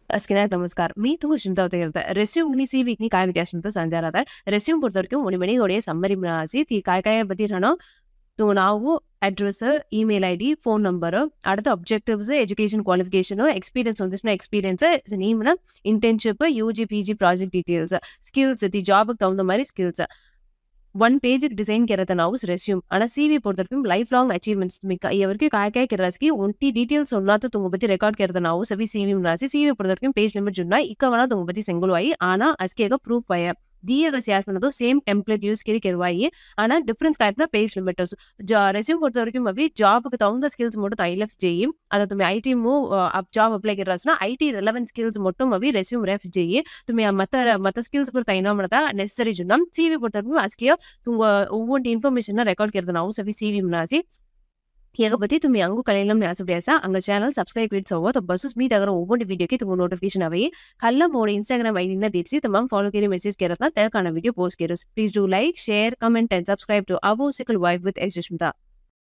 अस्किनाक नमस्कार. मी तुम्ही चिंता होते करता. रेझ्यूम आणि सीव्हीनी काय व्यत्यास ಅಂತ ಸಂಜೆ ಆದ ರೆಸ್ಯೂಮ್ பொறுத்தவரைக்கும் ஒரு மணியோடைய சம்மரி ஆசி காய் காய பத்தி ನಾವು address, email ID, phone number, அடுத்த ಅಬ್ಜೆಕ್ಟಿವ್ಸ್, ಎಜುಕೇಷನ್ ಕ್ವಾಲಿಫಿಕೇಷನ್, ಎಕ್ಸ್ಪೀರಿಯನ್ಸ್ ಒಂದಿಷ್ಟು ಎಕ್ಸ್ಪೀರಿಯನ್ಸ್, ನೇಮ್ನ internship, UG, PG project details, skills ಜಾಬ್ಗೆ தகுந்த மாதிரி ಸ್ಕಿಲ್ಸ್ ஒன் பேஜுக்கு டிசைன் करता ನಾವು రెస్యూమ్ ஆனா सीवी பொறுத்தவரைக்கும் లైఫ్ లాంగ్ అచీవ్‌మెంట్స్ మీకు ఎవరికి काय काय केरासकी उंटी डीटेल्स उन्नातो तुंगबती रेकॉर्ड करता ನಾವು सभी सीवी रासी सीवी பொறுத்தவரைக்கும் பேஜ் नंबर जुन्ना इकवना तुंगबती सेंगुलवाई आना अस्केगा प्रूफ पाया दिए गए सियास में तो सेम टेम्पलेट यूज करी करवाइए आना डिफरेंस टाइप ना पेज लिमिटर्स रेज्यूम பொறுத்தவரைக்கும் अभी जॉब க்கு தகுந்த ஸ்கில்ஸ் மட்டும் ஹைலைட் செய்யும் அத तुम्ही आईटी மூவ் आप जॉब अप्लाई करासना आईटी रिलेवेंट स्किल्स மட்டும் अभी रेज्यूम रेफ செய்ய तुम्ही मत स्किल्स पर तैना ಮಾಡತಾ नेसेसरी जुन्ना सीवी பொறுத்தவரைக்கும் अस्किया तुंग ಒவ்வொಂಟಿ ಇನ್ಫಾರ್ಮೇಷನ್ ರೆಕಾರ್ಡ್ करता ನಾವು सभी सीवी मनासी यागपती तुम्ही अंगू कळेलम न्यासुड्यासा अंग चॅनल सबस्क्राइब करीत सवो तो बसूस मी त्यागर ओवंटी व्हिडिओ की तुम्हाला नोटिफिकेशन हवी खाल्ला मोड इंस्टाग्राम आईडी ना देसी तमाम फॉलो करी मेसेज करत ना त्या काना व्हिडिओ पोस्ट करूस please do like share comment and subscribe to अवोसिकल वाइफ विथ एस जशमिता.